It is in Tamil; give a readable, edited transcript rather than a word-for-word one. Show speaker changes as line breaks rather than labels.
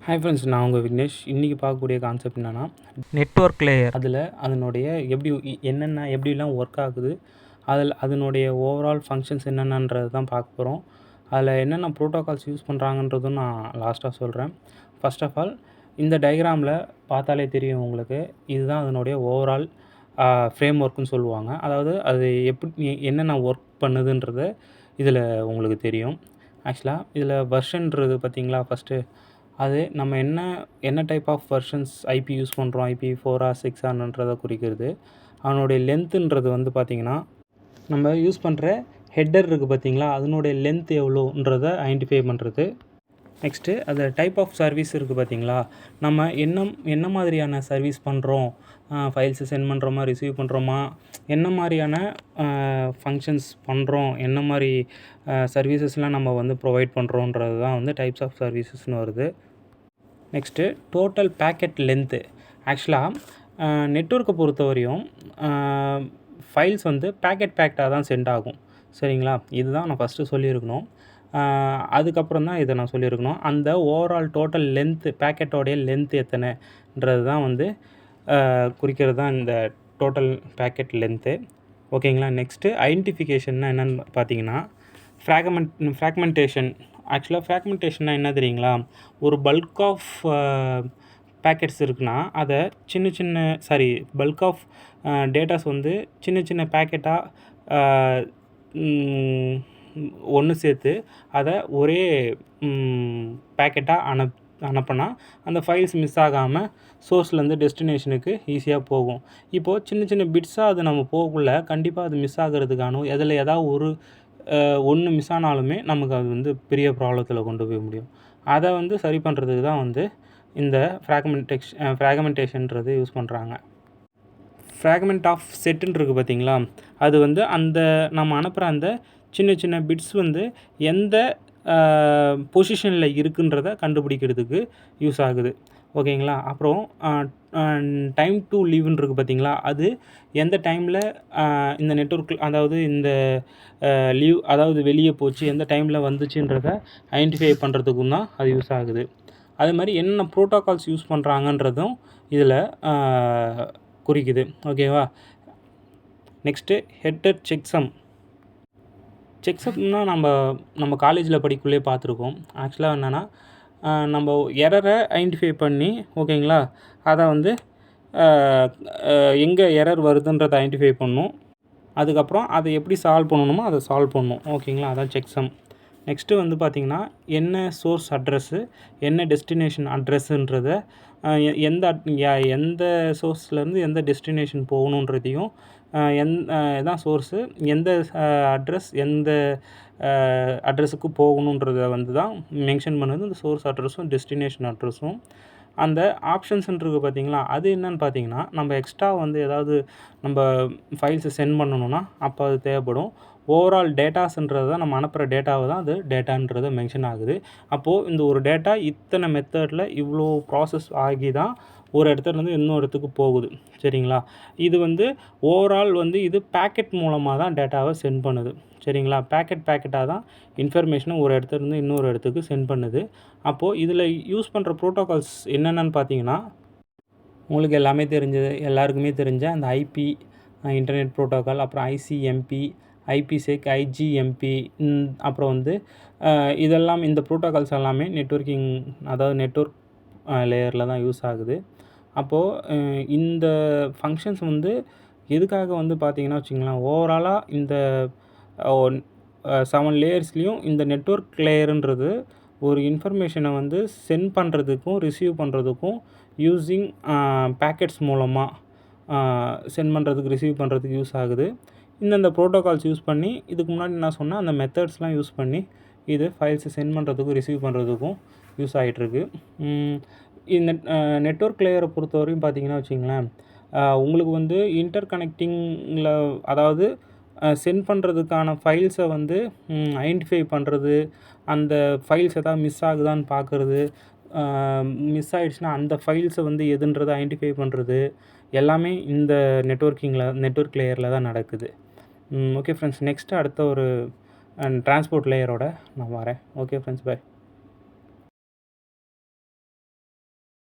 ஹாய் ஃப்ரெண்ட்ஸ், நான் உங்கள் விக்னேஷ். இன்றைக்கி பார்க்கக்கூடிய கான்செப்ட் என்னென்னா,
நெட்வொர்க் லேயர்.
அதில் அதனுடைய எப்படிலாம் ஒர்க் ஆகுது, அதனுடைய ஓவரால் ஃபங்க்ஷன்ஸ் என்னென்னன்றது தான் பார்க்க போகிறோம். அதில் என்னென்ன ப்ரோட்டோகால்ஸ் யூஸ் பண்ணுறாங்கன்றதும் நான் லாஸ்ட்டாக சொல்கிறேன். ஃபர்ஸ்ட் ஆஃப் ஆல், இந்த டயக்ராமில் பார்த்தாலே தெரியும் உங்களுக்கு, இதுதான் அதனுடைய ஓவரால் ஃப்ரேம் ஒர்க்குன்னு சொல்லுவாங்க. அதாவது அது என்னென்ன ஒர்க் பண்ணுதுன்றது இதில் உங்களுக்கு தெரியும். ஆக்சுவலாக இதில் வெர்ஷன்றது பார்த்திங்களா, ஃபஸ்ட்டு அது நம்ம என்ன type of versions IP use பண்ணுறோம், ஐபி 4 6ன்றதை குறிக்கிறது. அதனுடைய லென்த்துன்றது வந்து பார்த்திங்கன்னா, நம்ம யூஸ் பண்ணுற ஹெட்டர் இருக்குது பார்த்திங்களா, அதனுடைய லென்த் எவ்வளோன்றதை ஐடென்டிஃபை பண்ணுறது. நெக்ஸ்ட்டு அது டைப் ஆஃப் சர்வீஸ் இருக்குது பார்த்திங்களா, நம்ம என்ன மாதிரியான சர்வீஸ் பண்ணுறோம், ஃபைல்ஸை சென்ட் பண்ணுறோமா, ரிசீவ் பண்ணுறோமா, என்ன மாதிரியான ஃபங்க்ஷன்ஸ் பண்ணுறோம், என்ன மாதிரி சர்வீசஸ்லாம் நம்ம வந்து ப்ரொவைட் பண்ணுறோன்றது தான் வந்து டைப்ஸ் ஆஃப் சர்வீசஸ்னு வருது. Next total packet length. ஆக்சுவலாக நெட்வொர்க்கை பொறுத்தவரையும் ஃபைல்ஸ் வந்து பேக்டாக தான் சென்ட் ஆகும். சரிங்களா, இதுதான் நான் ஃபஸ்ட்டு சொல்லியிருக்கணும். அதுக்கப்புறம் தான் இதை நான் சொல்லியிருக்கணும். அந்த ஓவரால் டோட்டல் லென்த்து, பேக்கெட்டோடைய லென்த் எத்தனைன்றது தான் வந்து குறிக்கிறது தான் இந்த டோட்டல் பேக்கெட் லென்த்து. ஓகேங்களா. நெக்ஸ்ட்டு ஐடென்டிஃபிகேஷன்னா என்னென்னு பார்த்தீங்கன்னா, ஃப்ராக்மெண்டேஷன். ஆக்சுவலாக ஃப்ராக்மெண்டேஷன்னா என்ன தெரியுங்களா, ஒரு பல்க் ஆஃப் பேக்கெட்ஸ் இருக்குன்னா அதை பல்க் ஆஃப் டேட்டாஸ் வந்து சின்ன பேக்கெட்டாக ஒன்று சேர்த்து அதை ஒரே பேக்கெட்டாக அனுப்பினா அந்த ஃபைல்ஸ் மிஸ் ஆகாமல் சோர்ஸ்லேருந்து டெஸ்டினேஷனுக்கு ஈஸியாக போகும். இப்போது சின்ன பிட்ஸாக அது நம்ம போகக்குள்ள கண்டிப்பாக அது மிஸ் ஆகிறதுக்கான ஏதாவது ஒன்று மிஸ் ஆனாலுமே நமக்கு அது வந்து பெரிய ப்ராப்ளத்தில் கொண்டு போய் முடியும். அதை வந்து சரி பண்ணுறதுக்கு தான் வந்து இந்த ஃப்ராக்மெண்டேஷன்றது யூஸ் பண்ணுறாங்க. ஃப்ராக்மெண்ட் ஆஃப் செட்டுன்னு இருக்குது பார்த்திங்களா, அது வந்து நம்ம அனுப்புகிற அந்த சின்ன பிட்ஸ் வந்து எந்த பொசிஷனில் இருக்குன்றதை கண்டுபிடிக்கிறதுக்கு யூஸ் ஆகுது. ஓகேங்களா. அப்புறம் டைம் டு லீவ்னு இருக்குது பார்த்திங்களா, அது எந்த டைமில் இந்த நெட்வொர்க், அதாவது இந்த லீவ், அதாவது வெளியே போச்சு, எந்த டைமில் வந்துச்சுன்றதை ஐடென்டிஃபை பண்ணுறதுக்கும் தான் அது யூஸ் ஆகுது. அதே மாதிரி என்னென்ன ப்ரோட்டோகால்ஸ் யூஸ் பண்ணுறாங்கன்றதும் இதில் குறிக்குது. ஓகேவா. நெக்ஸ்ட்டு ஹெட்டர் செக்ஸம்னா நம்ம காலேஜில் படிக்குள்ளே பார்த்துருக்கோம். ஆக்சுவலாக என்னென்னா, நம்ம எரரை ஐடென்டிஃபை பண்ணி, ஓகேங்களா, அதை வந்து எங்கே எரர் வருதுன்றதை ஐடென்டிஃபை பண்ணணும். அதுக்கப்புறம் அதை எப்படி சால்வ் பண்ணணுமோ அதை சால்வ் பண்ணணும். ஓகேங்களா, அதான் செக்ஸம். நெக்ஸ்ட்டு வந்து பார்த்திங்கன்னா, என்ன சோர்ஸ் அட்ரஸ்ஸு, என்ன டெஸ்டினேஷன் அட்ரஸ்ஸுன்றதை எந்த சோர்ஸ்லேருந்து எந்த டெஸ்டினேஷன் போகணுன்றதையும், எதான் சோர்ஸு, எந்த அட்ரஸுக்கு போகணுன்றதை வந்து தான் மென்ஷன் பண்ணுது இந்த சோர்ஸ் அட்ரஸும் டெஸ்டினேஷன் அட்ரஸும். அந்த ஆப்ஷன்ஸுன்றது பார்த்திங்களா, அது என்னன்னு பார்த்தீங்கன்னா, நம்ம எக்ஸ்ட்ரா வந்து ஏதாவது நம்ம ஃபைல்ஸை சென்ட் பண்ணணுன்னா அப்போ அது தேவைப்படும். ஓவரால் டேட்டாஸ்ன்றது தான், நம்ம அனுப்புகிற டேட்டாவை தான் அது டேட்டான்றது மென்ஷன் ஆகுது. அப்போது இந்த ஒரு டேட்டா இத்தனை மெத்தடில் இவ்வளோ ப்ராசஸ் ஆகி தான் ஒரு இடத்துலேருந்து இன்னொரு இடத்துக்கு போகுது. சரிங்களா. இது வந்து ஓவரால் வந்து இது பேக்கெட் மூலமாக தான் டேட்டாவை சென்ட் பண்ணுது. சரிங்களா. பேக்கெட்டாக தான் இன்ஃபர்மேஷனை ஒரு இடத்துலேருந்து இன்னொரு இடத்துக்கு சென்ட் பண்ணுது. அப்போது இதில் யூஸ் பண்ணுற ப்ரோட்டோகால்ஸ் என்னென்னு பார்த்தீங்கன்னா, உங்களுக்கு எல்லாருக்குமே தெரிஞ்ச அந்த ஐபி இன்டர்நெட் ப்ரோட்டோகால், அப்புறம் ஐசிஎம்பி, ஐபிசெக், ஐஜிஎம்பி, அப்புறம் வந்து இதெல்லாம், இந்த ப்ரோட்டோகால்ஸ் எல்லாமே நெட்வொர்க்கிங், அதாவது நெட்வொர்க் லேயரில் தான் யூஸ் ஆகுது. அப்போது இந்த ஃபங்க்ஷன்ஸ் வந்து எதுக்காக வந்து பார்த்திங்கன்னா வச்சுங்களேன், ஓவராலாக இந்த 7 லேயர்ஸ்லேயும் இந்த நெட்வொர்க் லேயருன்றது ஒரு இன்ஃபர்மேஷனை வந்து சென்ட் பண்ணுறதுக்கும் ரிசீவ் பண்ணுறதுக்கும் யூஸிங் பேக்கெட்ஸ் மூலமாக சென்ட் பண்ணுறதுக்கு ரிசீவ் பண்ணுறதுக்கு யூஸ் ஆகுது. இந்தந்த ப்ரோட்டோகால்ஸ் யூஸ் பண்ணி, இதுக்கு முன்னாடி நான் சொன்ன அந்த மெத்தட்ஸ்லாம் யூஸ் பண்ணி இது ஃபைல்ஸை சென்ட் பண்ணுறதுக்கும் ரிசீவ் பண்ணுறதுக்கும் யூஸ் ஆகிட்டுருக்கு. இந்த நெட்வொர்க் லேயரை பொறுத்தவரையும் பார்த்திங்கன்னா வச்சுங்களேன், உங்களுக்கு வந்து இன்டர் கனெக்டிங்கில், அதாவது சென்ட் பண்ணுறதுக்கான ஃபைல்ஸை வந்து ஐடென்டிஃபை பண்ணுறது, அந்த ஃபைல்ஸ் எதாவது மிஸ் ஆகுதான்னு பார்க்குறது, மிஸ் ஆகிடுச்சுன்னா அந்த ஃபைல்ஸை வந்து எதுன்றதை ஐடென்டிஃபை பண்ணுறது எல்லாமே இந்த நெட்வொர்க் லேயரில் தான் நடக்குது. ஓகே ஃப்ரெண்ட்ஸ், நெக்ஸ்ட்டு அடுத்த ஒரு டிரான்ஸ்போர்ட் லேயரோட நான் வரேன். Okay friends, by.